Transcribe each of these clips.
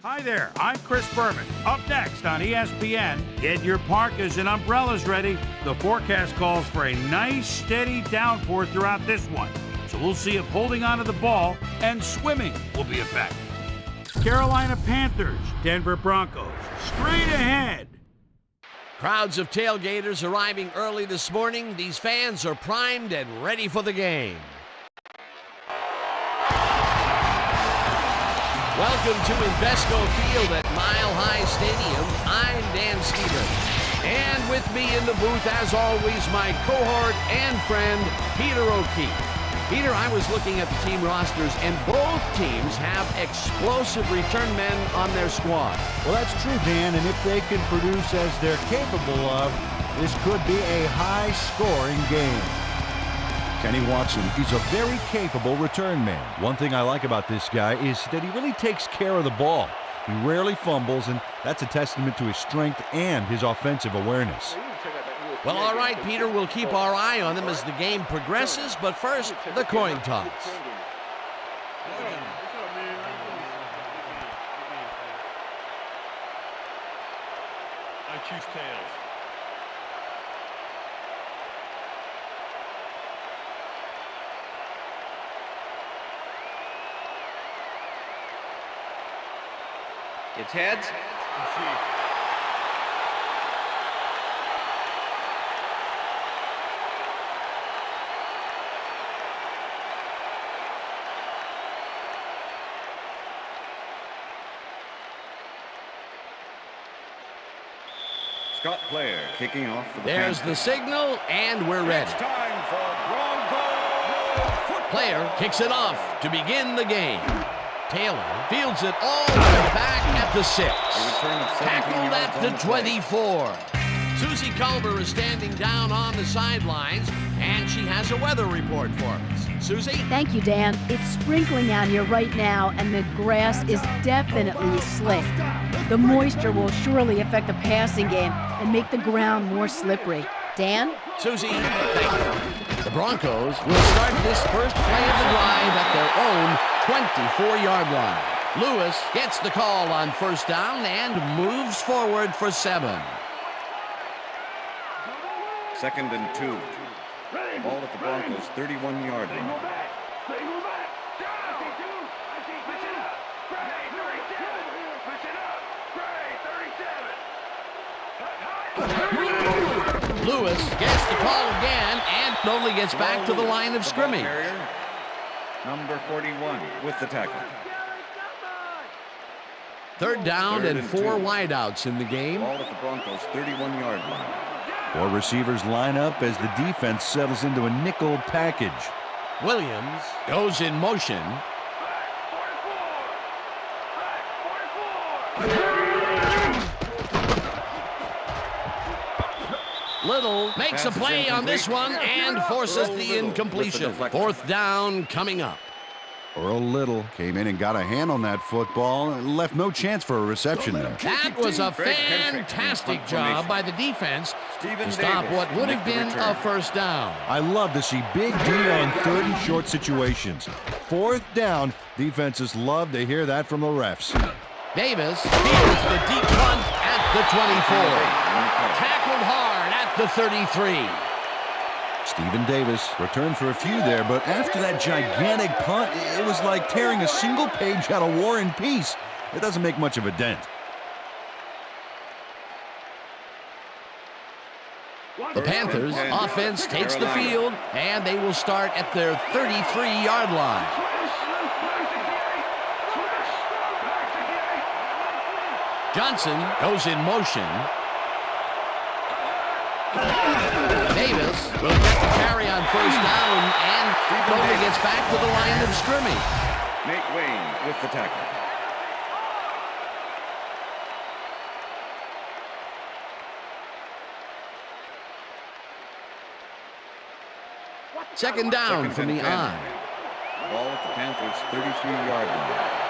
Hi there, I'm Chris Berman. Up next on ESPN, get your parkas and umbrellas ready. The forecast calls for a nice, steady downpour throughout this one. So we'll see if holding onto the ball and swimming will be effective. Carolina Panthers, Denver Broncos, straight ahead. Crowds of tailgaters arriving early this morning. These fans are primed and ready for the game. Welcome to Invesco Field at Mile High Stadium. I'm Dan Stevens. And with me in the booth, as always, my cohort and friend, Peter O'Keefe. Peter, I was looking at the team rosters, and both teams have explosive return men on their squad. Well, that's true, Dan, and if they can produce as they're capable of, this could be a high-scoring game. Kenny Watson, he's a very capable return man. One thing I like about this guy is that he really takes care of the ball. He rarely fumbles, and that's a testament to his strength and his offensive awareness. Well, all right, Peter, we'll keep our eye on them as the game progresses, but first, the coin toss. I choose tails. It's heads. Scott Player kicking off for the There's Panthers. the signal, and we're ready. It's time for Broncos football. Player kicks it off to begin the game. Taylor fields it all the way back at the 6. Tackled at the 24. Susie Culver is standing down on the sidelines, and she has a weather report for us. Susie? Thank you, Dan. It's sprinkling out here right now, and the grass is definitely slick. The moisture will surely affect the passing game and make the ground more slippery. Dan? Susie, thank you. The Broncos will start this first play of the drive at their own 24-yard line. Lewis gets the call on first down and moves forward for 7. 2nd and 2. Ball at the Broncos 31-yard line. Lewis gets the call again and only gets back to the line of scrimmage. Number 41 with the tackle. 3rd down and 4 wideouts in the game. Ball at the Broncos 31-yard line. 4 receivers line up as the defense settles into a nickel package. Williams goes in motion. Little makes a play on this one and forces the incompletion. 4th down coming up. Earl Little came in and got a hand on that football and left no chance for a reception there. That was a fantastic job by the defense to stop what would have been a first down. I love to see big D on 3rd and short situations. 4th down, defenses love to hear that from the refs. Davis fields the deep punt at the 24. Tackled hard at the 33. Stephen Davis returned for a few there, but after that gigantic punt, it was like tearing a single page out of War and Peace. It doesn't make much of a dent. The Panthers offense takes the field, and they will start at their 33-yard line. Johnson goes in motion. Davis will get the carry on first down and only gets back to the line of scrimmage. Nate Wayne with the tackle. Second down from the I. Ball at the Panthers 33-yard line.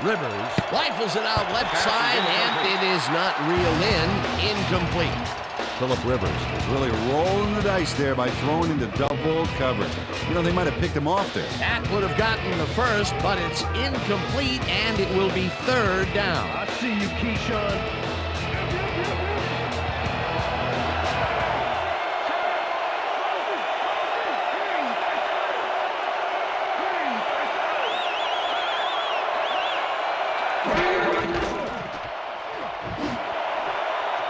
Rivers rifles it out left side, and it is not reeled in. Incomplete. Phillip Rivers is really rolling the dice there by throwing into double coverage. You know, they might have picked him off there. That would have gotten the first, but it's incomplete, and it will be third down. I see you, Keyshawn.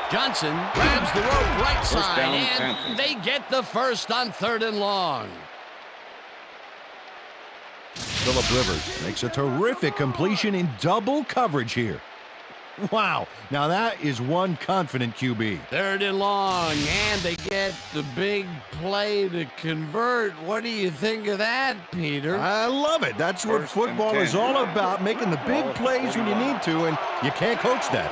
Johnson grabs the rope right First side, down, and Panthers. they get the first on 3rd and long. Phillip Rivers makes a terrific completion in double coverage here. Wow, now that is one confident QB. 3rd and long, and they get the big play to convert. What do you think of that, Peter? I love it. That's what First and football 10. is all about, making the big plays when you need to, and you can't coach that.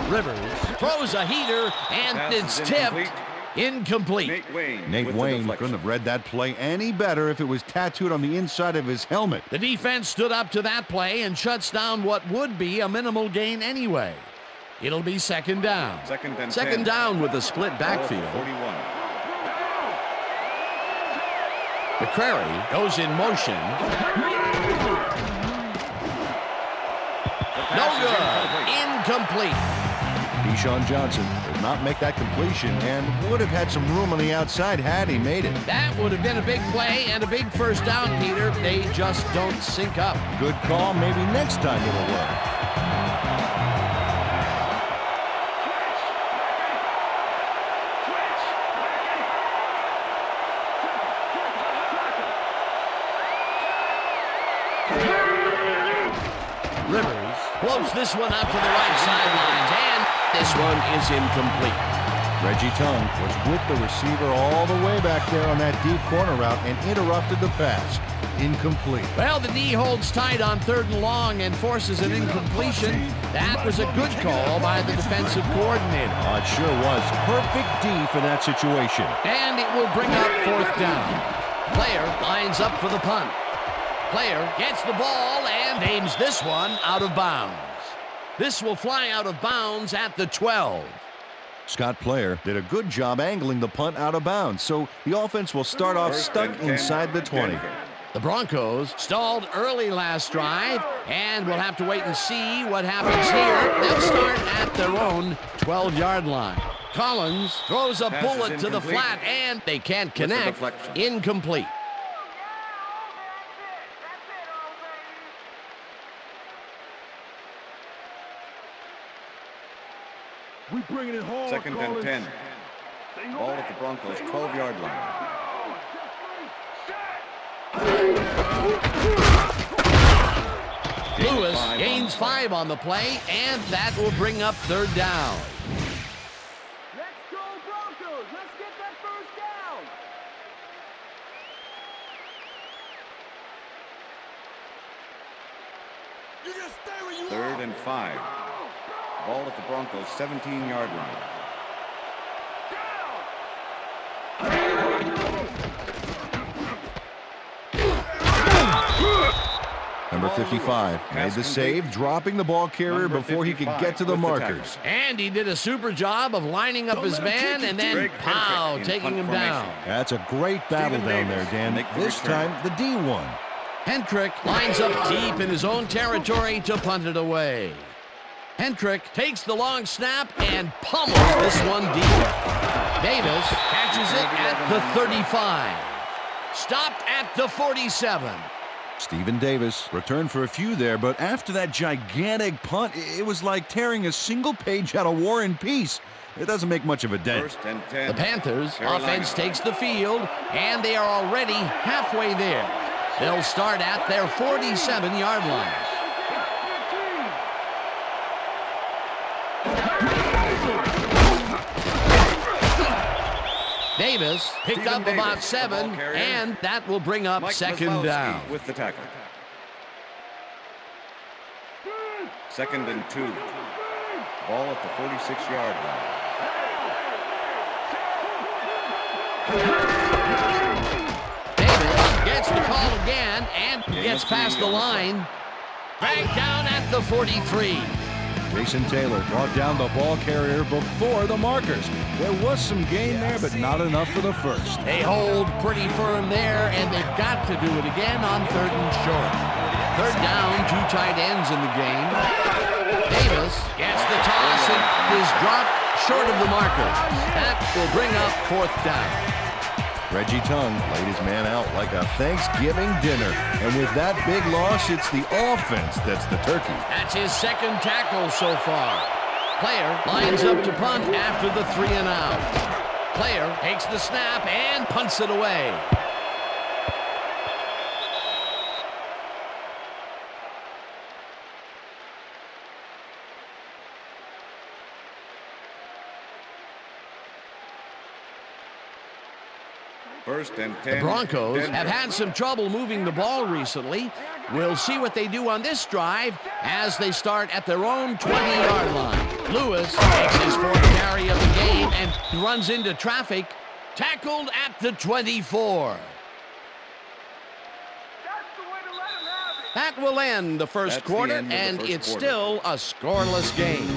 Rivers throws a heater, and Pass it's is tipped. Incomplete. Nate Wayne couldn't have read that play any better if it was tattooed on the inside of his helmet. The defense stood up to that play and shuts down what would be a minimal gain anyway. It'll be 2nd down. Second down with a split backfield. 41. McCrary goes in motion. No good. Incomplete. Deshaun Johnson did not make that completion and would have had some room on the outside had he made it. That would have been a big play and a big first down, Peter. They just don't sync up. Good call. Maybe next time it'll work. Rivers floats this one out to the right sidelines, and this one is incomplete. Reggie Tongue was with the receiver all the way back there on that deep corner route and interrupted the pass. Incomplete. Well, the D holds tight on 3rd and long and forces an incompletion. That was a good call by the defensive coordinator. Oh, it sure was. Perfect D for that situation. And it will bring up 4th down. Player lines up for the punt. Player gets the ball and aims this one out of bounds. This will fly out of bounds at the 12. Scott Player did a good job angling the punt out of bounds, so the offense will start off stuck inside the 20. The Broncos stalled early last drive, and we'll have to wait and see what happens here. They'll start at their own 12-yard line. Collins throws a bullet to the flat, and they can't connect. Incomplete. We bringing it hard. 2nd and 10. Ball at the Broncos 12-yard line. Lewis gains 5 on the play, and that will bring up 3rd down. Let's go Broncos! Let's get that first down! 3rd and 5. Ball at the Broncos 17-yard line. Number 55 made the save, dropping the ball carrier before he could get to the markers. And he did a super job of lining up his man and then, pow, taking him down. That's a great battle down there, Dan. This time, the D won. Hendrick lines up deep in his own territory to punt it away. Hendrick takes the long snap and pummels this one deep. Davis catches it at the 35. Stopped at the 47. Stephen Davis returned for a few there, but after that gigantic punt, it was like tearing a single page out of War and Peace. It doesn't make much of a dent. 1st and 10. The Panthers Carolina. offense takes the field, and they are already halfway there. They'll start at their 47-yard line. Davis picked Stephen up about Davis, 7, the ball carrier. and that will bring up Mike 2nd Maslowski down. with the tackle. 2nd and 2. Ball at the 46-yard line. Davis gets the call again and gets past the line. Dragged down at the 43. Jason Taylor brought down the ball carrier before the markers. There was some gain there, but not enough for the first. They hold pretty firm there, and they've got to do it again on 3rd and short. 3rd down, 2 tight ends in the game. Davis gets the toss and is dropped short of the marker. That will bring up 4th down. Reggie Tongue laid his man out like a Thanksgiving dinner. And with that big loss, it's the offense that's the turkey. That's his 2nd tackle so far. Player lines up to punt after the 3 and out. Player takes the snap and punts it away. First and 10. The Broncos Denver. have had some trouble moving the ball recently. We'll see what they do on this drive as they start at their own 20-yard line. Lewis takes his 4th carry of the game and runs into traffic. Tackled at the 24. That will end the first That's the quarter, end of the and first it's quarter. still a scoreless game.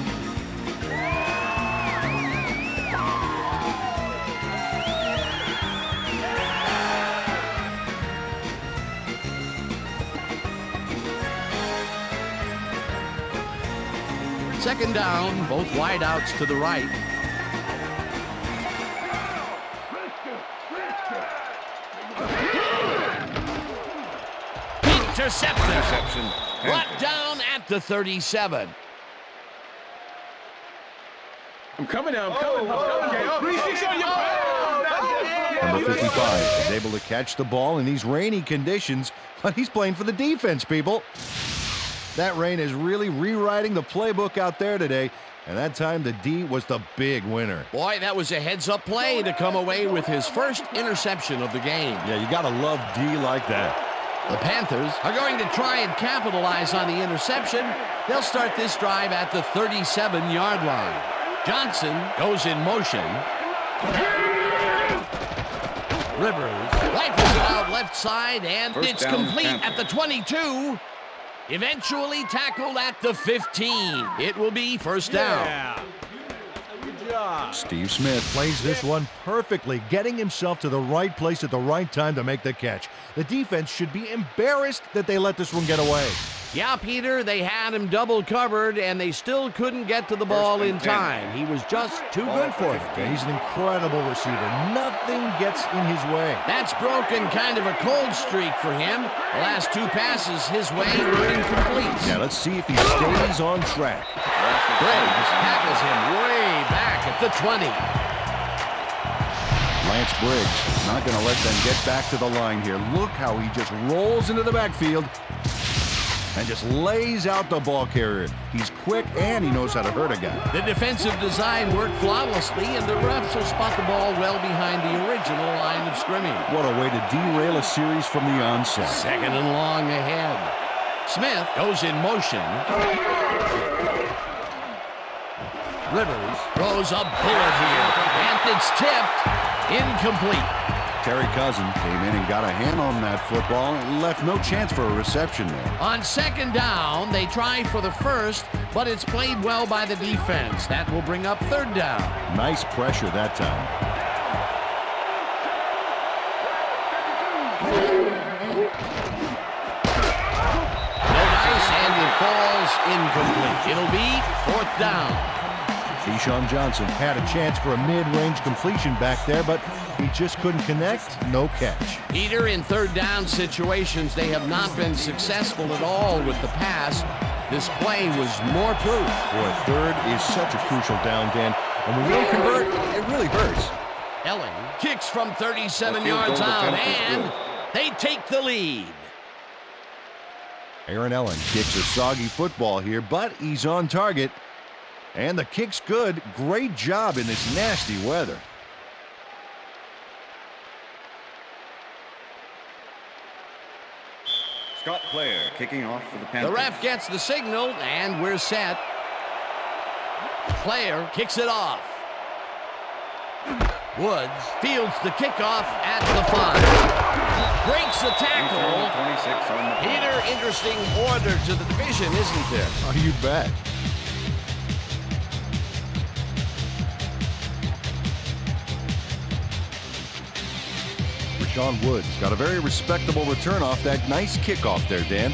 Second down, both wideouts to the right. Interception. Brought down at the 37. I'm coming now. I'm coming. Number 55 is able to catch the ball in these rainy conditions, but he's playing for the defense, people. That rain is really rewriting the playbook out there today, and that time the D was the big winner. Boy, that was a heads-up play to come away with his first interception of the game. Yeah, you got to love D like that. The Panthers are going to try and capitalize on the interception. They'll start this drive at the 37-yard line. Johnson goes in motion. Rivers rifles it out left side, and First it's down, complete Panthers. at the 22. Eventually tackled at the 15. It will be first down. Steve Smith plays this one perfectly, getting himself to the right place at the right time to make the catch. The defense should be embarrassed that they let this one get away. Yeah, Peter, they had him double covered, and they still couldn't get to the ball in time. He was just too good for them. Yeah, he's an incredible receiver. Nothing gets in his way. That's broken kind of a cold streak for him. The last 2 passes his way were incomplete. Now let's see if he stays on track. Briggs tackles him way back at the 20. Lance Briggs not going to let them get back to the line here. Look how he just rolls into the backfield and just lays out the ball carrier. He's quick and he knows how to hurt a guy. The defensive design worked flawlessly, and the refs will spot the ball well behind the original line of scrimmage. What a way to derail a series from the onset. 2nd and long ahead. Smith goes in motion. Rivers throws a bullet here, and it's tipped. Incomplete. Terry Cousin came in and got a hand on that football and left no chance for a reception there. On 2nd down, they try for the first, but it's played well by the defense. That will bring up 3rd down. Nice pressure that time. No dice, and it falls incomplete. It'll be 4th down. Keyshawn Johnson had a chance for a mid-range completion back there, but he just couldn't connect. No catch. Peter, in 3rd down situations, they have not been successful at all with the pass. This play was more proof. Boy, 3rd is such a crucial down, Dan. And when you don't convert, it really hurts. Elling kicks from 37 The field yards goal out, attempt is and good. they take the lead. Aaron Elling kicks a soggy football here, but he's on target. And the kick's good. Great job in this nasty weather. Scott Player kicking off for the Panthers. The ref gets the signal, and we're set. Player kicks it off. Woods fields the kickoff at the 5. Breaks the tackle. 26 on the Peter, interesting order to the division, isn't there? Oh, you bet. Sean Woods got a very respectable return off that nice kickoff there, Dan.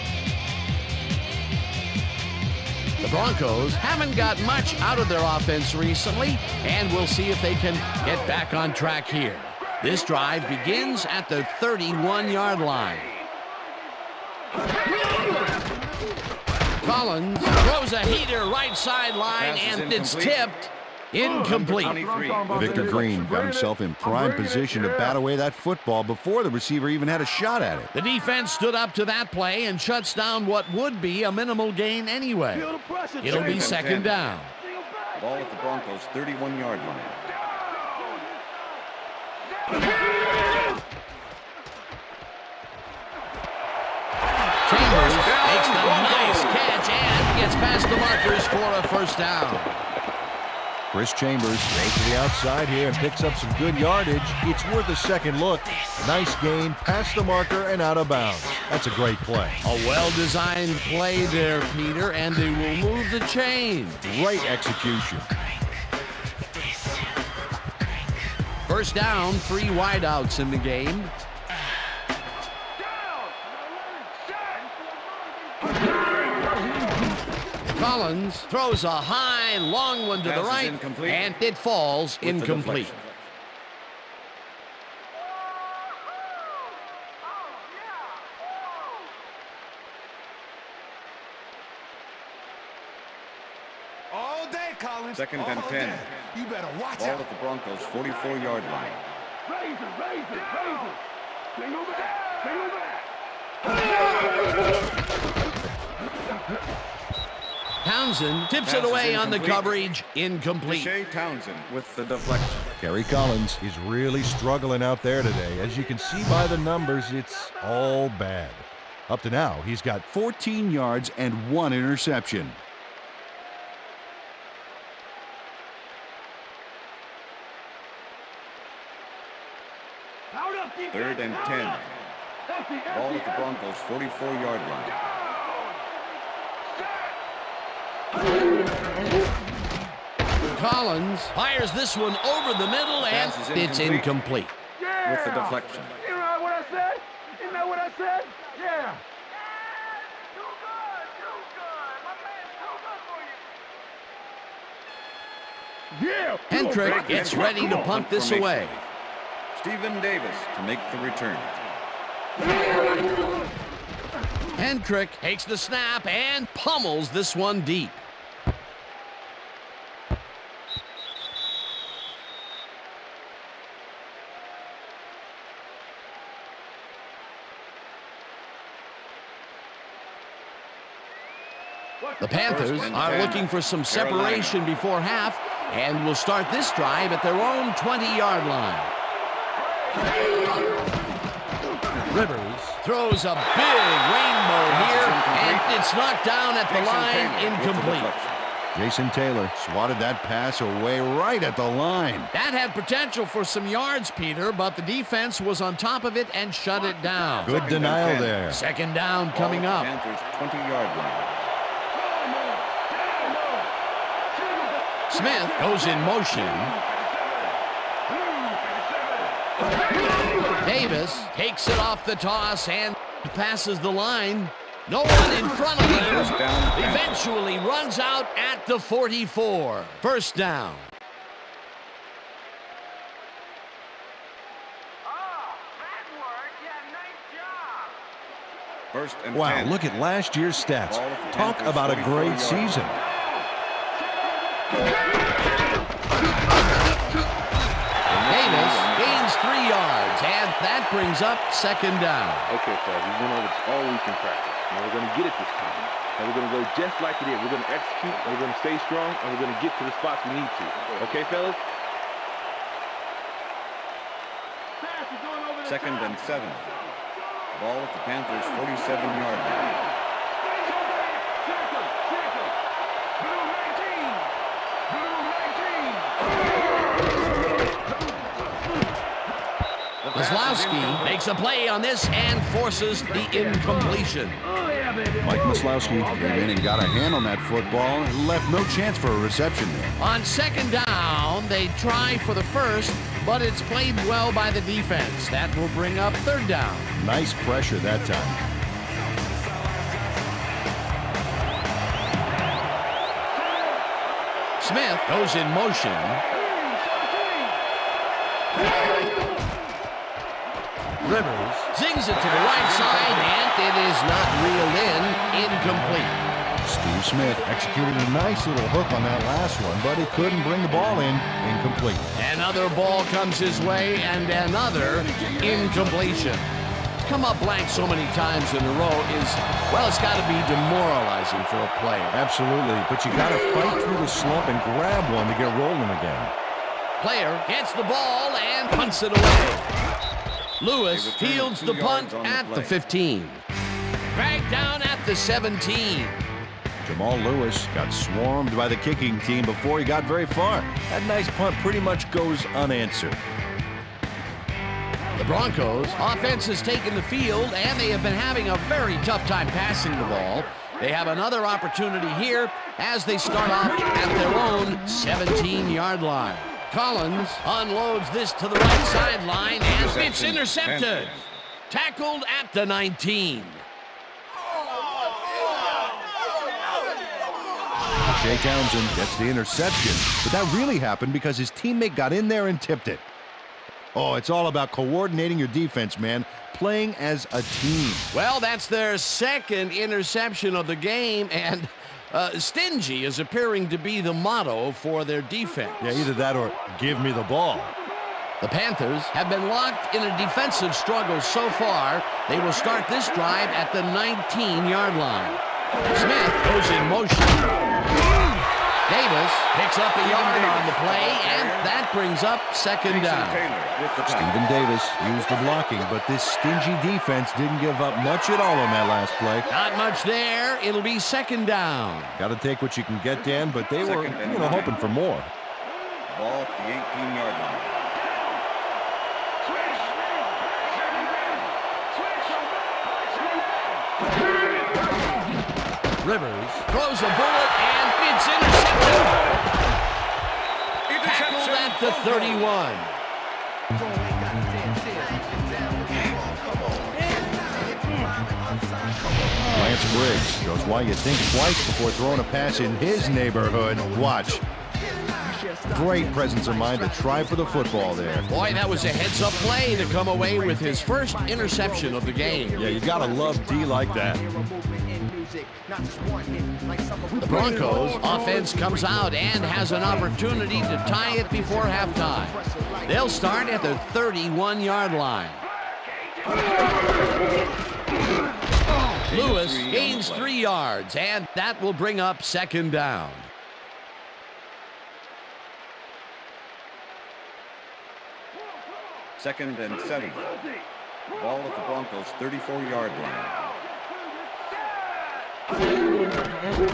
The Broncos haven't got much out of their offense recently, and we'll see if they can get back on track here. This drive begins at the 31-yard line. Collins throws a heater right sideline, and it's tipped. Incomplete. Victor Green got himself in prime position to bat away that football before the receiver even had a shot at it. The defense stood up to that play and shuts down what would be a minimal gain anyway. It'll be second down. Ball at the Broncos' 31-yard line. Chambers makes the nice catch and gets past the markers for a first down. Chris Chambers goes to the outside here and picks up some good yardage. It's worth a second look. Nice gain, past the marker and out of bounds. That's a great play. A well-designed play there, Peter, and they will move the chain. Great execution. First down, 3 wideouts in the game. Collins throws a high, long one to the right, and it falls incomplete. All day, Collins. Second and 10. You better watch Ball out. at the Broncos' 44-yard line. Raise it. Single back. Townsend tips it away on the coverage. Incomplete. Shea Townsend with the deflection. Kerry Collins is really struggling out there today. As you can see by the numbers, it's all bad. Up to now, he's got 14 yards and 1 interception. Third and 10. Ball at the Broncos' 44-yard line. Collins fires this one over the middle, and it's incomplete. With the deflection. You know what I said? Isn't that what I said? Yeah. Yeah. Hendrick gets ready to punt this away. Stephen Davis to make the return. Hendrick takes the snap and pummels this one deep. The Panthers are looking for some separation before half and will start this drive at their own 20-yard line. Rivers throws a big rainbow here, and it's knocked down at the line, incomplete. Jason Taylor swatted that pass away right at the line. That had potential for some yards, Peter, but the defense was on top of it and shut it down. Good denial there. Second down coming up. Panthers 20-yard line. Smith goes in motion. Davis takes it off the toss and passes the line. No one in front of him. Eventually runs out at the 44. First down. First and Wow, 10. look at last year's stats. Talk about a great season. Davis gains 3 yards, and that brings up second down. Okay, fellas, we went over this all week in practice. Now we're going to get it this time. And we're going to go just like it is. We're going to execute, and we're going to stay strong, and we're going to get to the spots we need to. Okay, fellas? Second and 7. Ball at the Panthers' 47-yard line. Maslowski makes a play on this and forces the incompletion. Mike Maslowski came in and got a hand on that football and left no chance for a reception there. On second down, and they try for the first, but it's played well by the defense. That will bring up third down. Nice pressure that time. Smith goes in motion. Rivers zings it to the right side, and it is not reeled in. Incomplete. Steve Smith executed a nice little hook on that last one, but he couldn't bring the ball in. Incomplete. Another ball comes his way, and another incompletion. Come up blank so many times in a row is, well, it's got to be demoralizing for a player. Absolutely, but you got to fight through the slump and grab one to get rolling again. Player gets the ball and punts it away. Lewis fields the punt at the 15. Dragged down at the 17. Jamal Lewis got swarmed by the kicking team before he got very far. That nice punt pretty much goes unanswered. The Broncos offense has taken the field, and they have been having a very tough time passing the ball. They have another opportunity here as they start off at their own 17-yard line. Collins unloads this to the right sideline, and it's intercepted. Tackled at the 19. Shea Townsend gets the interception, but that really happened because his teammate got in there and tipped it. Oh, it's all about coordinating your defense, man. Playing as a team. Well, that's their second interception of the game, and stingy is appearing to be the motto for their defense. Yeah, either that or give me the ball. The Panthers have been locked in a defensive struggle so far. They will start this drive at the 19-yard line. Smith goes in motion. Davis picks up a yard on the play, and that brings up second down. Stephen Davis used the blocking, but this stingy defense didn't give up much at all on that last play. Not much there. It'll be second down. Got to take what you can get, Dan, but they were, hoping for more. Ball at the 18-yard line. Rivers throws a bullet, and it's intercepted. Tackled at the 31. Lance Briggs shows why you think twice before throwing a pass in his neighborhood. Watch. Great presence of mind to try for the football there. Boy, that was a heads-up play to come away with his first interception of the game. Yeah, you got to love D like that. The Broncos offense comes out and has an opportunity to tie it before halftime. They'll start at the 31-yard line. Lewis gains 3 yards, and that will bring up second down. Second and 7. Ball at the Broncos' 34-yard line.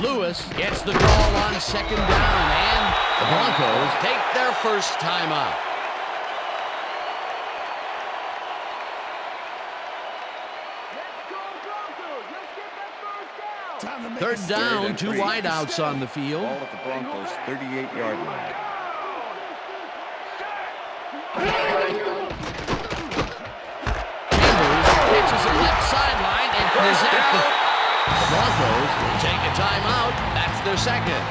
Lewis gets the call on second down, and the Broncos take their first time out. Third down, 2 wideouts on the field. Ball at the Broncos' 38-yard line. Catches it left sideline and is out. The Broncos will take a timeout. That's their second.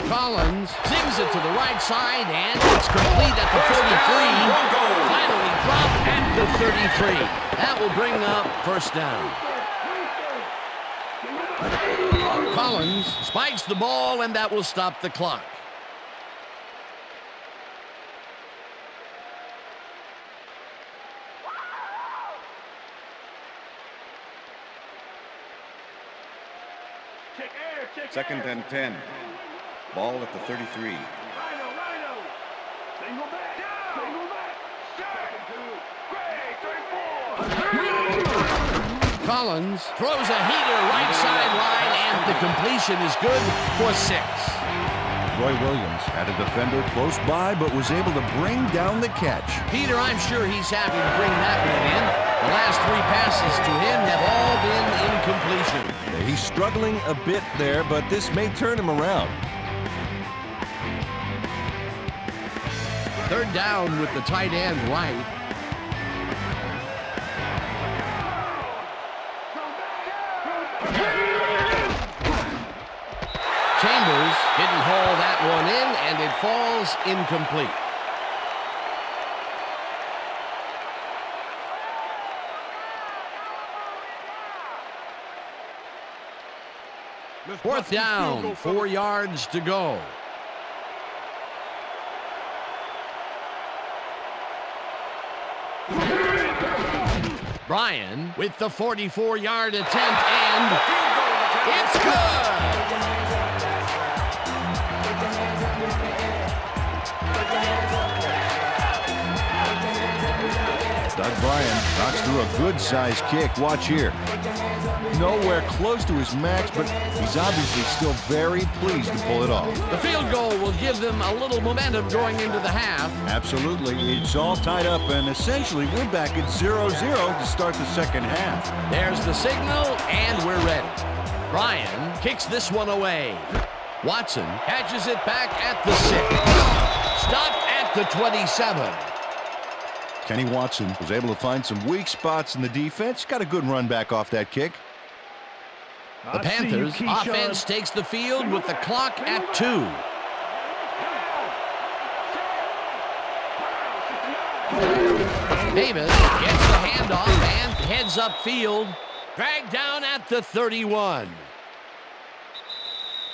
Collins zings it to the right side, and it's complete at the 33. Finally dropped at the 33. That will bring up first down. Collins spikes the ball, and that will stop the clock. Second and 10. Ball at the 33. Collins throws a heater right sideline, and the completion is good for 6. Troy Williams had a defender close by, but was able to bring down the catch. Peter, I'm sure he's happy to bring that one in. The last 3 passes to him have all been incompletion. He's struggling a bit there, but this may turn him around. 3rd down with the tight end right. Chambers didn't haul that one in, and it falls incomplete. Fourth down, 4 yards to go. Bryan with the 44-yard attempt, and it's good! Doug Bryan knocks through a good-sized kick. Watch here. Nowhere close to his max, but he's obviously still very pleased to pull it off. The field goal will give them a little momentum going into the half. Absolutely. It's all tied up, and essentially we're back at 0-0 to start the second half. There's the signal, and we're ready. Bryan kicks this one away. Watson catches it back at the 6. Stopped at the 27. Kenny Watson was able to find some weak spots in the defense. Got a good run back off that kick. The Panthers offense takes the field with the clock at 2. Davis gets the handoff and heads upfield. Dragged down at the 31.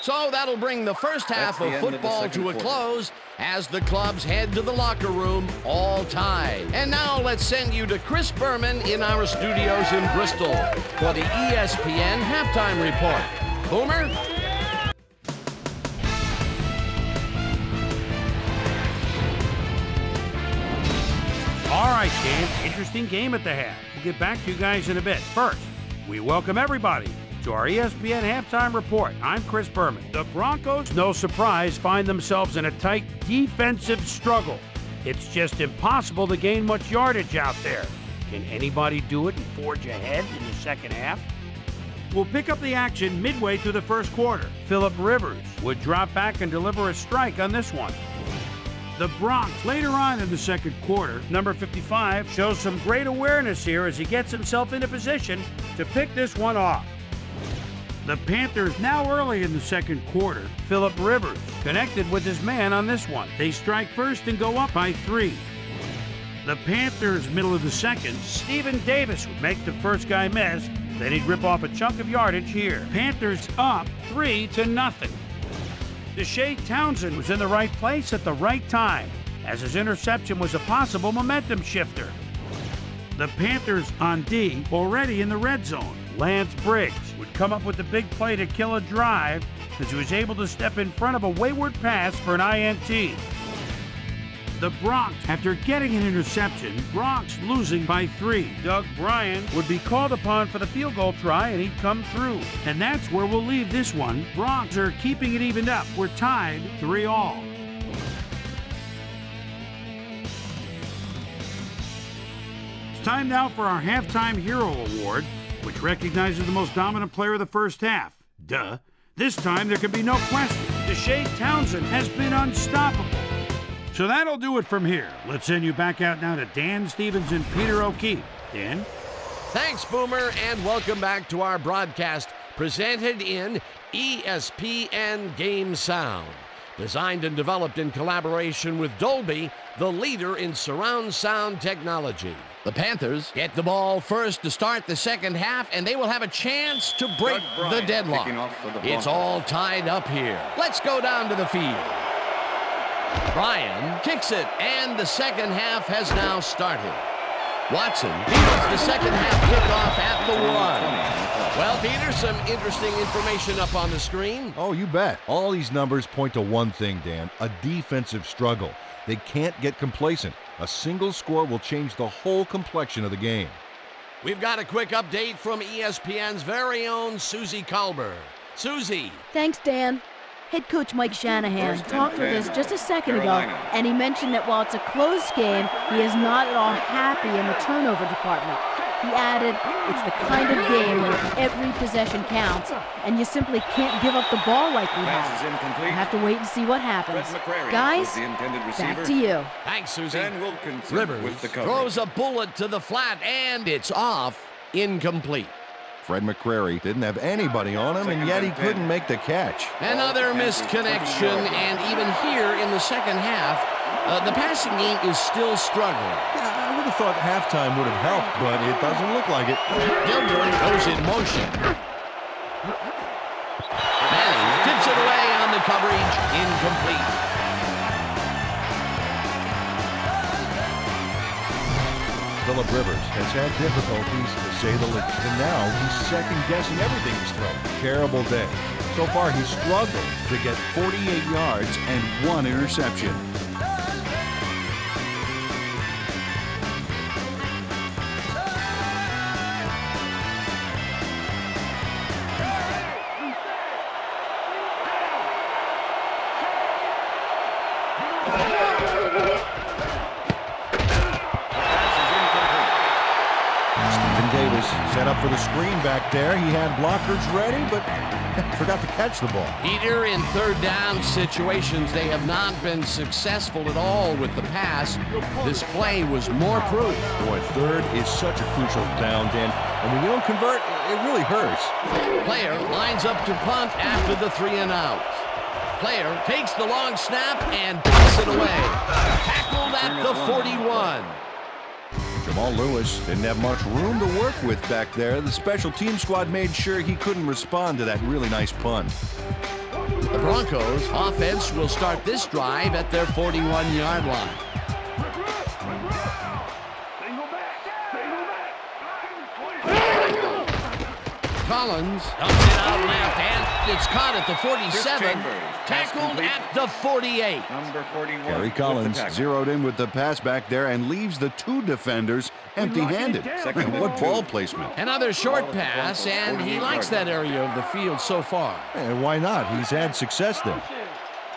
So that'll bring the first half of football to a close as the clubs head to the locker room, all tied. And now let's send you to Chris Berman in our studios in Bristol for the ESPN Halftime Report. Boomer? All right, Dan, interesting game at the half. We'll get back to you guys in a bit. First, we welcome everybody to our ESPN Halftime Report. I'm Chris Berman. The Broncos, no surprise, find themselves in a tight defensive struggle. It's just impossible to gain much yardage out there. Can anybody do it and forge ahead in the second half? We'll pick up the action midway through the first quarter. Phillip Rivers would drop back and deliver a strike on this one. The Broncos, later on in the second quarter, number 55 shows some great awareness here as he gets himself into position to pick this one off. The Panthers, now early in the second quarter, Phillip Rivers connected with his man on this one. They strike first and go up by 3. The Panthers, middle of the second, Stephen Davis would make the first guy miss. Then he'd rip off a chunk of yardage here. Panthers up 3-0. Deshae Townsend was in the right place at the right time, as his interception was a possible momentum shifter. The Panthers on D, already in the red zone. Lance Briggs would come up with the big play to kill a drive as he was able to step in front of a wayward pass for an INT. The Broncos, after getting an interception, Broncos losing by 3. Doug Bryan would be called upon for the field goal try, and he'd come through. And that's where we'll leave this one. Broncos are keeping it evened up. We're tied 3-3. It's time now for our Halftime Hero Award, which recognizes the most dominant player of the first half. Duh. This time there can be no question. Deshae Townsend has been unstoppable. So that'll do it from here. Let's send you back out now to Dan Stevens and Peter O'Keefe. Dan? Thanks, Boomer, and welcome back to our broadcast presented in ESPN Game Sound. Designed and developed in collaboration with Dolby, the leader in surround sound technology. The Panthers get the ball first to start the second half, and they will have a chance to break the deadlock. It's all tied up here. Let's go down to the field. Bryan kicks it, and the second half has now started. Watson fields the second half kickoff at the 1. Well, Peter, some interesting information up on the screen. Oh, you bet. All these numbers point to one thing, Dan, a defensive struggle. They can't get complacent. A single score will change the whole complexion of the game. We've got a quick update from ESPN's very own Susie Colbert. Susie. Thanks, Dan. Head coach Mike Shanahan talked with us just a second ago, and he mentioned that while it's a close game, he is not at all happy in the turnover department. He added, it's the kind of game where every possession counts, and you simply can't give up the ball like we have. We'll have to wait and see what happens. Guys, back to you. Thanks, Susie. Rivers throws a bullet to the flat, and it's off. Incomplete. Fred McCrary didn't have anybody on him, and yet he couldn't make the catch. Another missed connection, and even here in the second half, the passing game is still struggling. Yeah, I would have thought halftime would have helped, but it doesn't look like it. Gilder goes in motion. Manning tips it away on the coverage. Incomplete. Phillip Rivers has had difficulties, to say the least, and now he's second-guessing everything he's thrown. Terrible day. So far, he's struggled to get 48 yards and 1 interception. Set up for the screen back there. He had blockers ready, but forgot to catch the ball. Peter, in third down situations, they have not been successful at all with the pass. This play was more proof. Boy, third is such a crucial down, Dan. And when you don't convert, it really hurts. Player lines up to punt after the 3 and out. Player takes the long snap and puts it away. Tackled at the 41. Jamal Lewis didn't have much room to work with back there. The special team squad made sure he couldn't respond to that really nice punt. The Broncos offense will start this drive at their 41-yard line. Collins dumps it out left, and it's caught at the 47. Tackled at the 48. Number 41. Gary Collins zeroed in with the pass back there and leaves the 2 defenders empty-handed. What ball placement. Another short pass, and he likes that area of the field so far. And why not? He's had success there.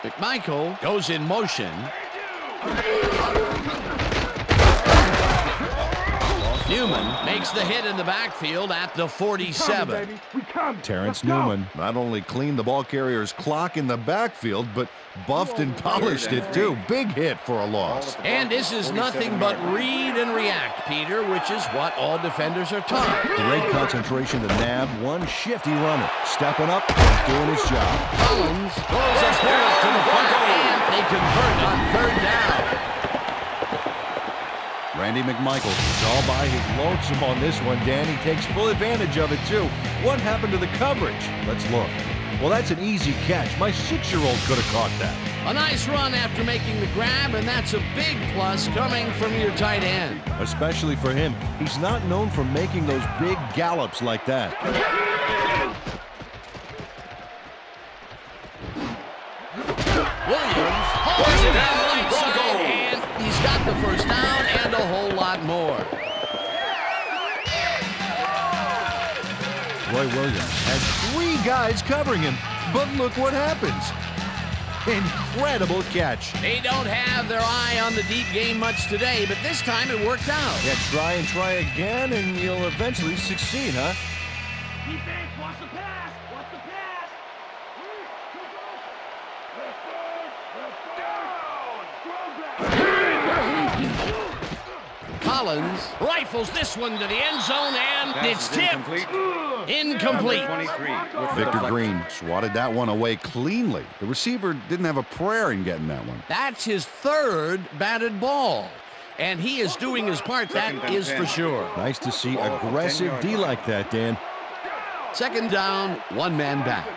McMichael goes in motion. Newman makes the hit in the backfield at the 47. Terrence Newman not only cleaned the ball carrier's clock in the backfield, but buffed and polished it too. Big hit for a loss. And this is nothing but read and react, Peter, which is what all defenders are taught. Great concentration to nab one shifty runner, stepping up and doing his job. Collins throws a bullet to the front, and they convert on third down. Randy McMichael is all by his lonesome on this one, Dan. He takes full advantage of it, too. What happened to the coverage? Let's look. Well, that's an easy catch. My 6-year-old could have caught that. A nice run after making the grab, and that's a big plus coming from your tight end. Especially for him. He's not known for making those big gallops like that. Williams hauls it down the right side, and he's got the first down and a whole lot more. Roy Williams has 3 guys covering him, but look what happens. Incredible catch. They don't have their eye on the deep game much today, but this time it worked out. Yeah, try and try again, and you'll eventually succeed, huh? Defense, watch the pass. Watch the pass. Collins rifles this one to the end zone, and it's tipped. Incomplete. Victor Green swatted that one away cleanly. The receiver didn't have a prayer in getting that one. That's his 3rd batted ball, and he is doing his part, that is for sure. Nice to see aggressive D like that, Dan. 2nd down, 1 man back.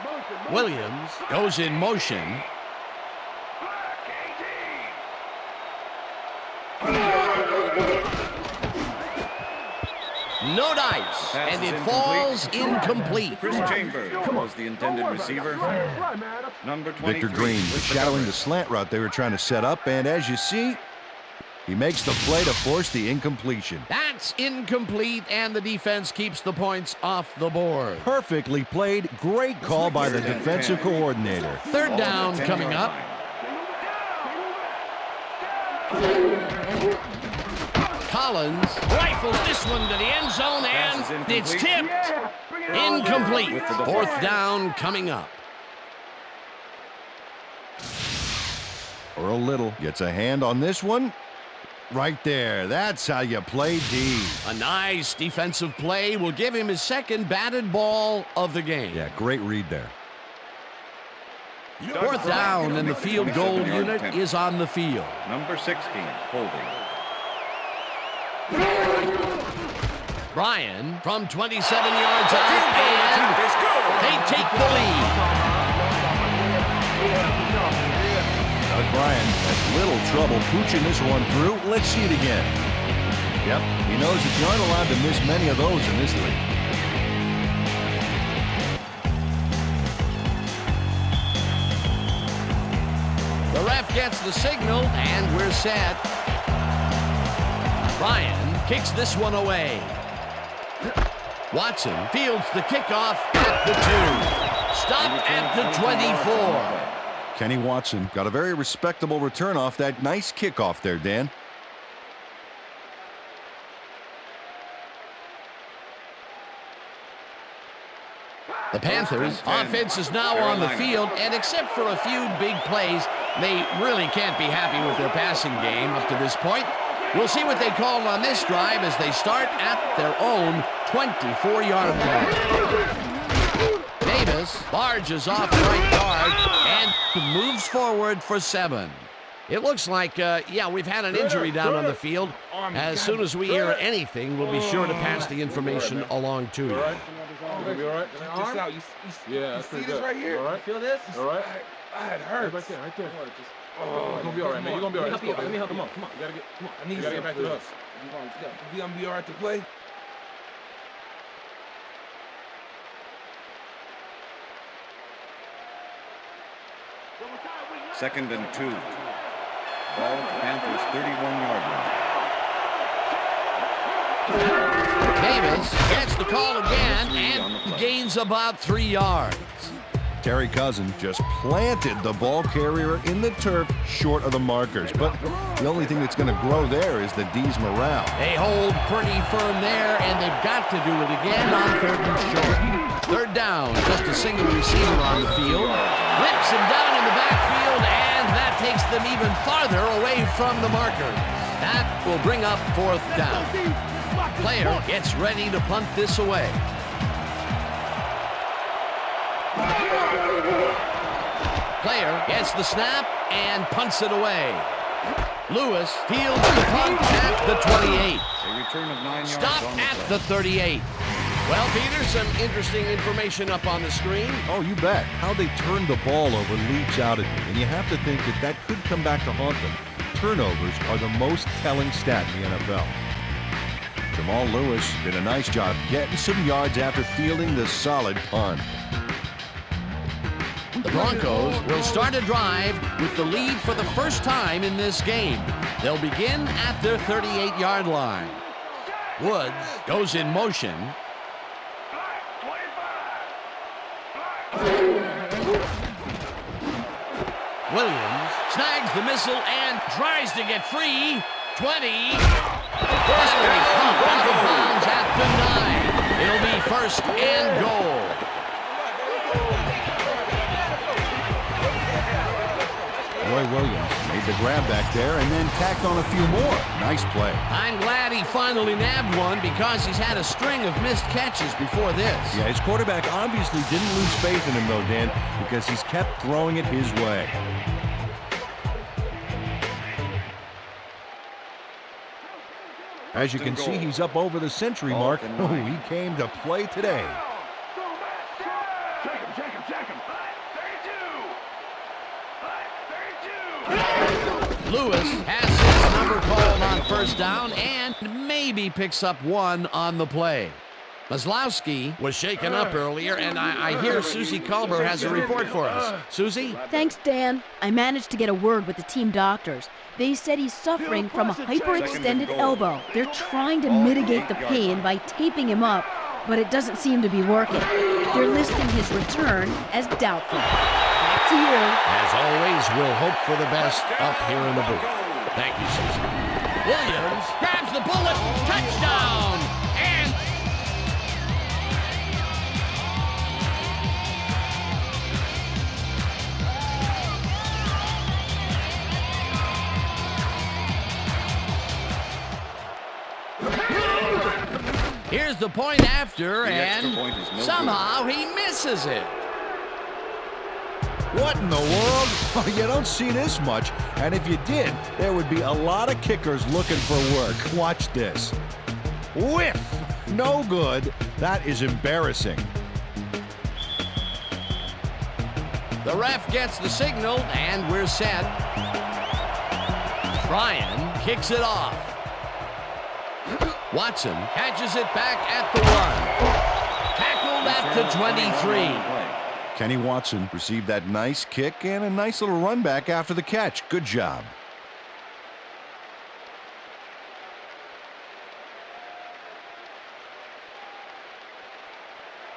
Williams goes in motion. No dice, and it falls incomplete. Chris Chambers was the intended receiver. Number 23. Victor Green shadowing the slant route they were trying to set up, and as you see, He makes the play to force the incompletion. That's incomplete, and the defense keeps the points off the board. Perfectly played. Great call by the defensive coordinator. Third down coming up. Collins rifles this one to the end zone, and it's tipped. Incomplete. Fourth down coming up. Earl Little gets a hand on this one. Right there. That's how you play D. A nice defensive play will give him his second batted ball of the game. Yeah, great read there. Fourth down, and the field goal unit is on the field. Number 16, holding. Bryan from 27 yards out, and they take the lead. Doug Bryan has little trouble pooching this one through. Let's see it again. Yep, he knows that you aren't allowed to miss many of those in this league. The ref gets the signal, and we're set. Bryan kicks this one away. Watson fields the kickoff at the 2. Stop at the 24. Kenny Watson got a very respectable return off that nice kickoff there, Dan. The Panthers offense is now on the field, and except for a few big plays, they really can't be happy with their passing game up to this point. We'll see what they call on this drive as they start at their own 24-yard line. Davis barges off the right guard and moves forward for 7. It looks like, we've had an injury down on the field. As soon as we hear anything, we'll be sure to pass the information along to you. You gonna be all right? Just out. Yeah, that's pretty good. Right here. All right. Feel this? All right. It hurts. Right there. Oh, you're gonna be all right, man. You're gonna be all right. Let me help you. Come on. You gotta get. Come on. I need you to get back to us. You gonna be all right to play? Second and 2. Ball at the Panthers' 31-yard line. Davis gets the call again and gains about 3 yards. Terry Cousins just planted the ball carrier in the turf short of the markers. But the only thing that's going to grow there is the D's morale. They hold pretty firm there, and they've got to do it again on 3rd and short. Third down, just a single receiver on the field. Flips him down in the backfield, and that takes them even farther away from the marker. That will bring up 4th down. Player gets ready to punt this away. Player gets the snap and punts it away. Lewis fields the punt at the 28. A return of 9 yards. Stop at the 38. Well, Peter, some interesting information up on the screen. Oh, you bet. How they turned the ball over leaps out at you, and you have to think that that could come back to haunt them. Turnovers are the most telling stat in the NFL. Jamal Lewis did a nice job getting some yards after fielding the solid punt. The Broncos will start a drive with the lead for the first time in this game. They'll begin at their 38-yard line. Woods goes in motion. Williams snags the missile and tries to get free. 20. Firstly, pumped out of bounds at the 9. It'll be 1st and goal. Roy Williams made the grab back there and then tacked on a few more. Nice play. I'm glad he finally nabbed one because he's had a string of missed catches before this. Yeah, his quarterback obviously didn't lose faith in him, though, Dan, because he's kept throwing it his way. As you can see, he's up over the century mark. Oh, he came to play today. Lewis has his number called on 1st down and maybe picks up 1 on the play. Maslowski was shaken up earlier, and I hear Susie Culber has a report for us. Susie? Thanks, Dan. I managed to get a word with the team doctors. They said he's suffering from a hyperextended elbow. They're trying to mitigate the pain by taping him up, but it doesn't seem to be working. They're listing his return as doubtful. Back to you. As always, we'll hope for the best up here in the booth. Thank you, Susie. Williams grabs the bullet. Touchdown! And here's the point after, and somehow he misses it. What in the world? Oh, you don't see this much. And if you did, there would be a lot of kickers looking for work. Watch this. Whiff! No good. That is embarrassing. The ref gets the signal, and we're set. Bryan kicks it off. Watson catches it back at the 1. Tackled at the 23. Kenny Watson received that nice kick and a nice little run back after the catch. Good job.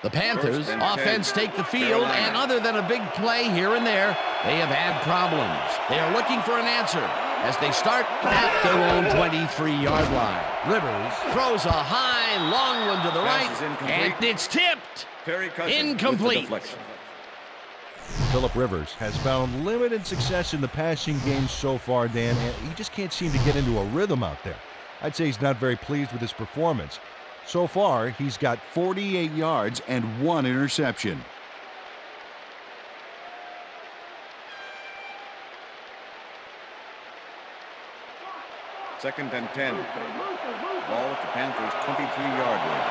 The Panthers offense take the field, and other than a big play here and there, they have had problems. They are looking for an answer as they start at their own 23-yard line. Rivers throws a high, long one to the right, and it's tipped. Incomplete. Phillip Rivers has found limited success in the passing game so far, Dan, and he just can't seem to get into a rhythm out there. I'd say he's not very pleased with his performance. So far, he's got 48 yards and 1 interception. Second and 10. Ball at the Panthers' 23-yard line.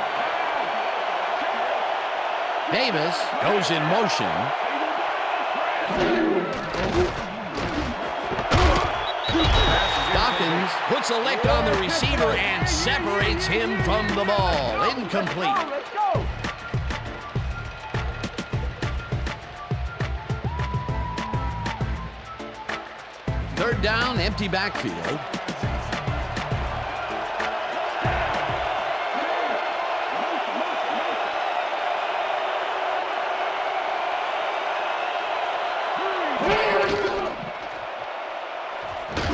Davis goes in motion. Dawkins puts a lick on the receiver and separates him from the ball. Incomplete. Third down, empty backfield.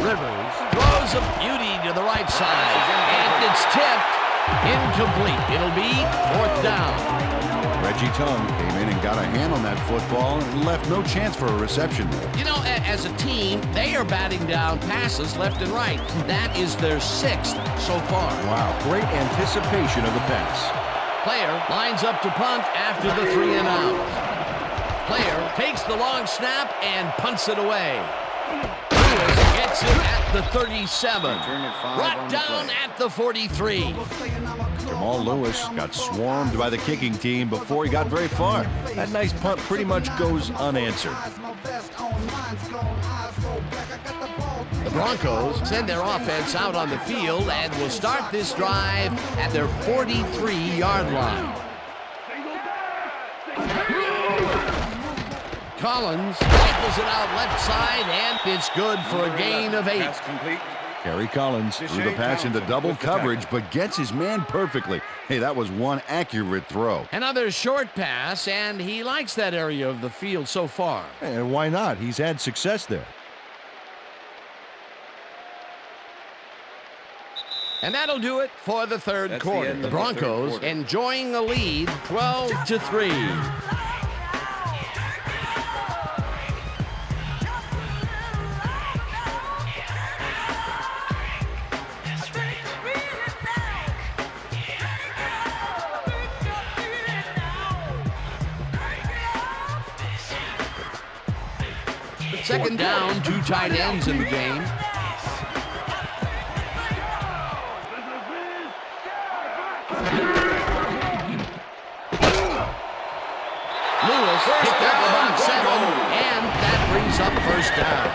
Rivers throws a beauty to the right side, and it's tipped. Incomplete. It'll be 4th down. Reggie Tongue came in and got a hand on that football and left no chance for a reception there. You know, as a team, they are batting down passes left and right. That is their 6th so far. Wow, great anticipation of the pass. Player lines up to punt after the 3 and out. Player takes the long snap and punts it away. Gets it at the 37. Brought down at the 43. Jamal Lewis got swarmed by the kicking team before he got very far. That nice punt pretty much goes unanswered. The Broncos send their offense out on the field and will start this drive at their 43-yard line. Collins rifles it out left side, and it's good for a gain of 8. Kerry Collins threw the pass into double coverage, but gets his man perfectly. Hey, that was one accurate throw. Another short pass, and he likes that area of the field so far. And why not? He's had success there. And that'll do it for the third quarter. The Broncos enjoying a lead, 12-3. Second down, 2 tight ends in the game. Lewis picked up about 7, and that brings up 1st down.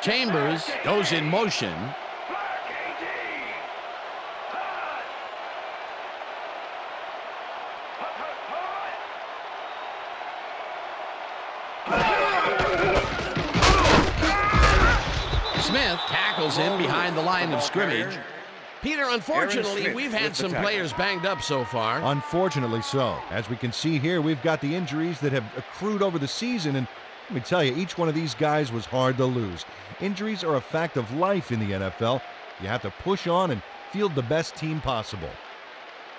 Chambers goes in motion. Smith tackles him behind the line of scrimmage. Peter, unfortunately, we've had some players banged up so far. Unfortunately so. As we can see here, we've got the injuries that have accrued over the season, and let me tell you, each one of these guys was hard to lose. Injuries are a fact of life in the NFL. You have to push on and field the best team possible.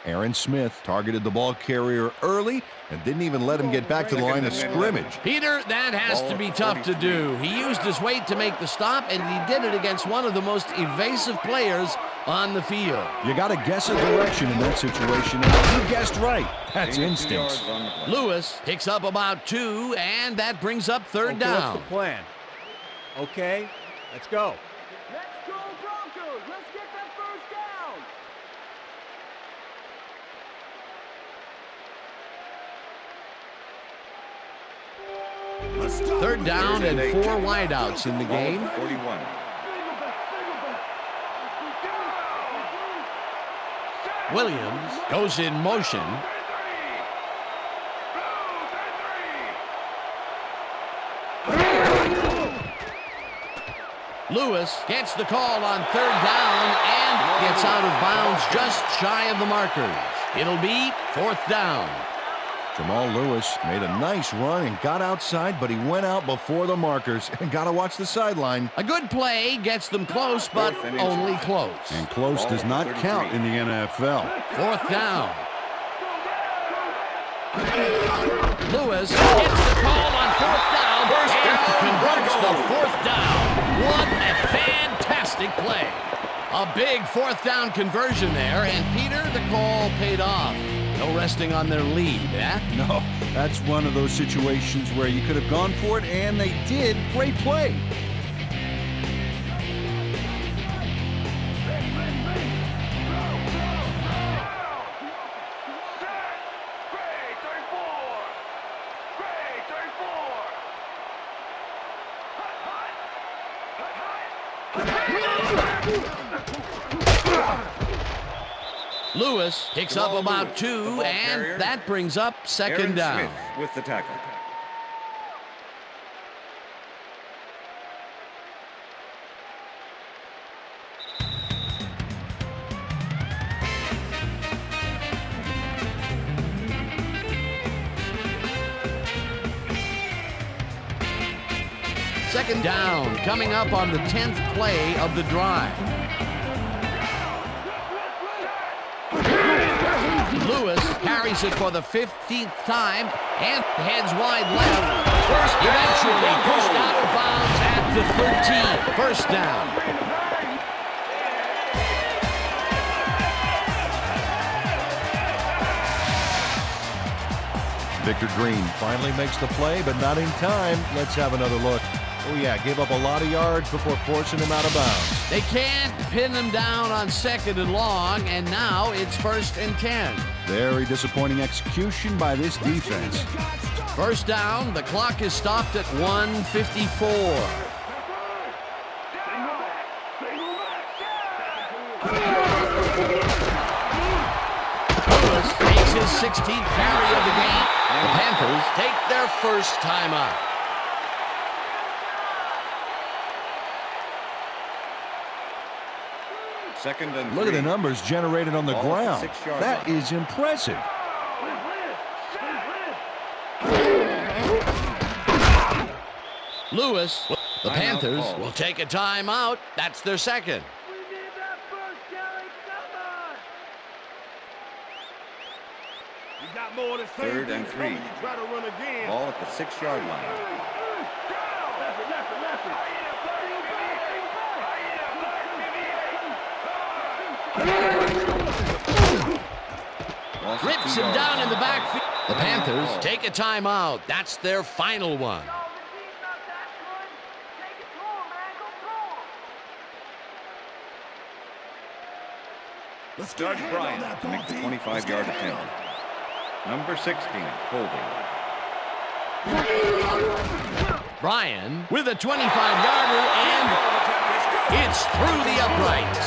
Aaron Smith targeted the ball carrier early and didn't even let him get back to the line of scrimmage. Peter, that has to be tough to do. He used his weight to make the stop, and he did it against one of the most evasive players on the field. You got to guess a direction in that situation, and he guessed right. That's instincts. Lewis picks up about 2, and that brings up third down. What's the plan? Okay, let's go. Let's go Broncos. Let's get that first down. Third down and 4 wideouts in the game. 41. Williams goes in motion. Lewis gets the call on third down and gets out of bounds just shy of the markers. It'll be fourth down. Jamal Lewis made a nice run and got outside, but he went out before the markers. And got to watch the sideline. A good play gets them close, but only close. And close does not count in the NFL. Fourth down. Lewis gets the call on fourth down and converts the fourth down. What a fantastic play. A big fourth down conversion there, and Peter, the call paid off. No resting on their lead, eh? No, that's one of those situations where you could have gone for it, and they did. Great play. Lewis picks up about 2, and that brings up second down. Smith with the tackle. Second down coming up on the 10th play of the drive. Lewis carries it for the 15th time and heads wide left. Eventually pushed out of bounds at the 13. First down. Victor Green finally makes the play, but not in time. Let's have another look. Oh, yeah, gave up a lot of yards before forcing him out of bounds. They can't pin him down on second and long, and now it's 1st and 10. Very disappointing execution by this defense. First down, the clock is stopped at 1:54. Lewis takes his 16th carry of the game. The Panthers take their first timeout. Second and 3. Look at the numbers generated on the Ball at ground. the 6-yard That line. is impressive. Lewis, the Timeout Panthers called. will take a timeout. That's their second. We need that first, Kelly. Come on. You got more than Third and 3. You try to run again. Ball at the 6-yard line. Loss of Rips 2 him yards. down in the backfield. The Panthers take a timeout. That's their final one. Doug Bryant to make the 25-yard attempt. Number 16, holding. Bryan with a 25-yarder, and it's through the uprights.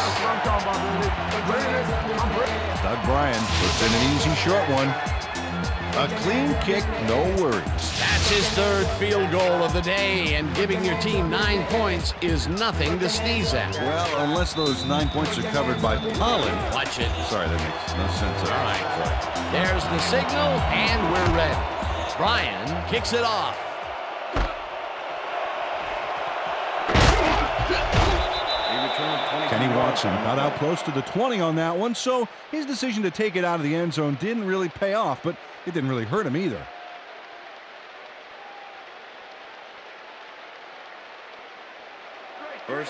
Doug Bryan puts in an easy short one. A clean kick, no worries. That's his third field goal of the day, and giving your team 9 points is nothing to sneeze at. Well, unless those 9 points are covered by pollen. Watch it. Sorry, that makes no sense at all. All right. There's the signal, and we're ready. Bryan kicks it off. Kenny Watson got out close to the 20 on that one, so his decision to take it out of the end zone didn't really pay off, but it didn't really hurt him either.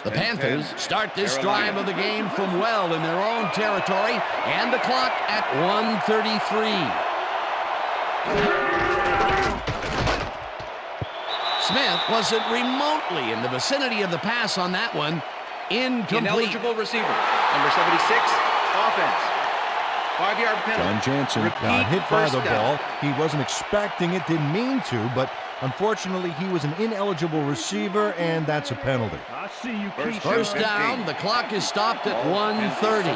The Panthers start this drive of the game from well in their own territory, and the clock at 1:33. Smith wasn't remotely in the vicinity of the pass on that one. Incomplete. Ineligible receiver. Number 76, offense. 5-yard penalty. John Jansen got hit by the ball. He wasn't expecting it, didn't mean to, but unfortunately he was an ineligible receiver, and that's a penalty. I see you, Keith. First down, the clock is stopped at 1:30.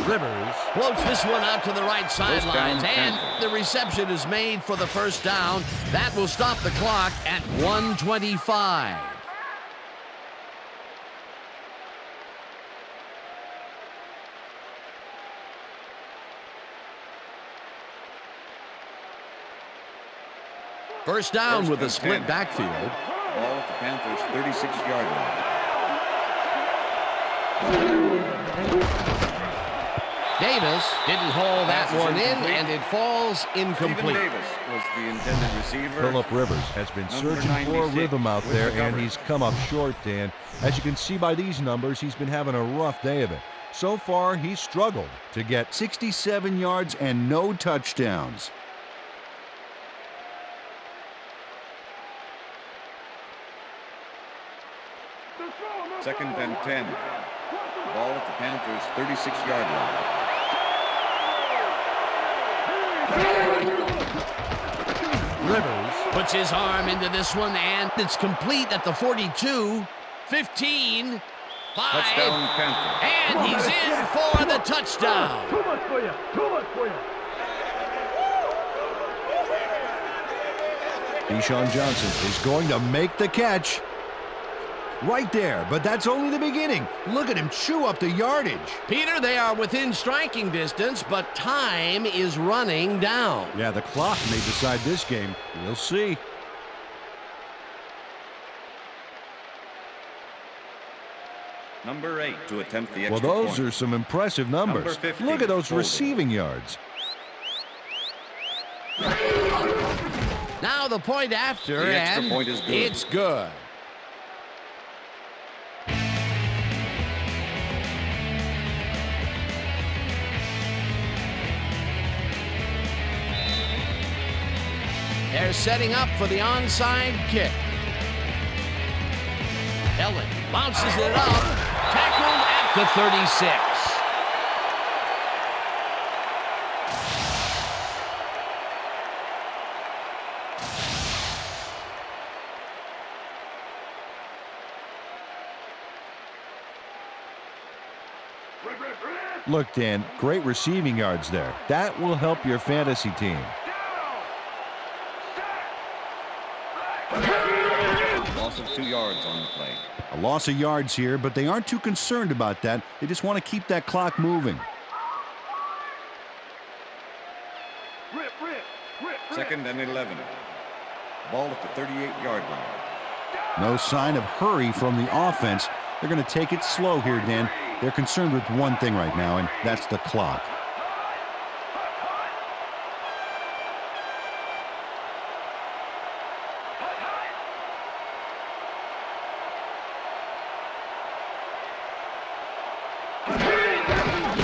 Rivers floats this one out to the right sidelines, and the reception is made for the first down. That will stop the clock at 1:25. First down with a split backfield. Ball at the Panthers' 36-yard line. Davis didn't haul that one in, and it falls incomplete. Davis was the intended receiver. Phillip Rivers has been searching for a rhythm out there, and he's come up short, Dan. As you can see by these numbers, he's been having a rough day of it. So far, he's struggled to get 67 yards and no touchdowns. Second and 10. Ball at the Panthers' 36-yard line. Rivers puts his arm into this one, and it's complete at the 42, 15, 5, Touchdown, Panthers. and he's in for the touchdown. Too much for you. Too much for you. Deshaun Johnson is going to make the catch. Right there, but that's only the beginning. Look at him chew up the yardage. Peter, they are within striking distance, but time is running down. Yeah, the clock may decide this game. We'll see. Number 8 to attempt the Well, extra those point. are some impressive numbers. Number 15, Look at those holding. receiving yards. Now the point after, The extra and point is good. it's good. They're setting up for the onside kick. Ellen bounces it up, tackled at the 36. Look, Dan, great receiving yards there. That will help your fantasy team. Loss of 2 yards on the play. A loss of yards here, but they aren't too concerned about that. They just want to keep that clock moving. Second and 11. Ball at the 38-yard line. No sign of hurry from the offense. They're going to take it slow here, Dan. They're concerned with one thing right now, and that's the clock.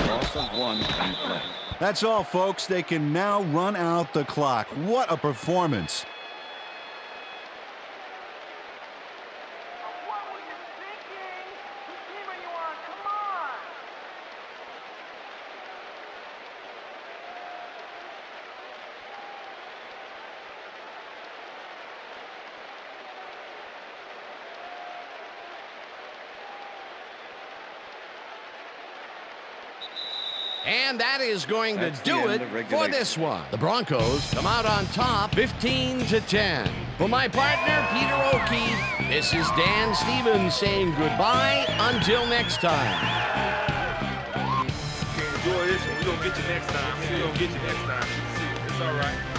Loss of 1 on play. That's all, folks. They can now run out the clock. What a performance. What were you thinking? What team are you on? Come on. And that is going to That's the do end it of for regulation. this one. The Broncos come out on top 15-10. For my partner, Peter O'Keefe, this is Dan Stevens saying goodbye until next time. Enjoy this one. We're going to get you next time. We're going to get you next time. It's all right.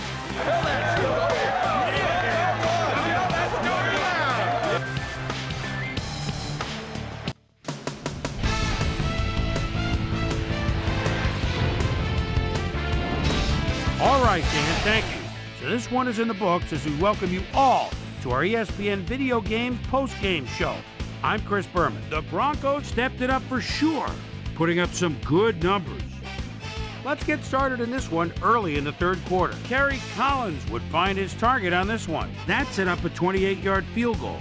All right, Dan, thank you. So this one is in the books as we welcome you all to our ESPN Video Games post-game show. I'm Chris Berman. The Broncos stepped it up for sure, putting up some good numbers. Let's get started in this one early in the third quarter. Kerry Collins would find his target on this one. That set up a 28-yard field goal.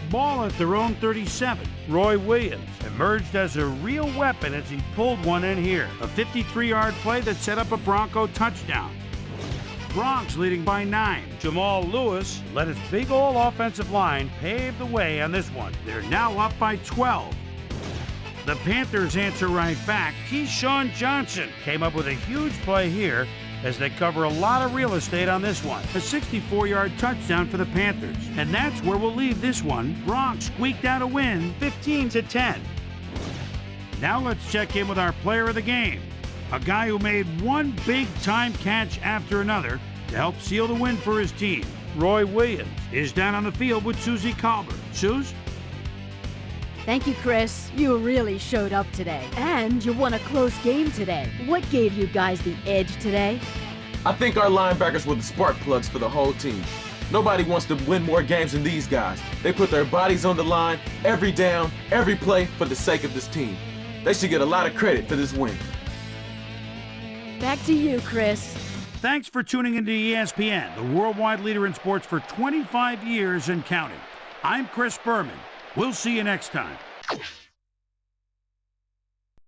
Ball at their own 37. Roy Williams emerged as a real weapon as he pulled one in here. A 53-yard play that set up a Bronco touchdown. Bronx leading by 9. Jamal Lewis let his big old offensive line pave the way on this one. They're now up by 12. The Panthers answer right back. Keyshawn Johnson came up with a huge play here as they cover a lot of real estate on this one. A 64-yard touchdown for the Panthers. And that's where we'll leave this one. Bronx squeaked out a win, 15-10. Now let's check in with our player of the game. A guy who made one big-time catch after another to help seal the win for his team. Roy Williams is down on the field with Susie Colbert. Suze? Thank you, Chris. You really showed up today. And you won a close game today. What gave you guys the edge today? I think our linebackers were the spark plugs for the whole team. Nobody wants to win more games than these guys. They put their bodies on the line every down, every play for the sake of this team. They should get a lot of credit for this win. Back to you, Chris. Thanks for tuning into ESPN, the worldwide leader in sports for 25 years and counting. I'm Chris Berman. We'll see you next time.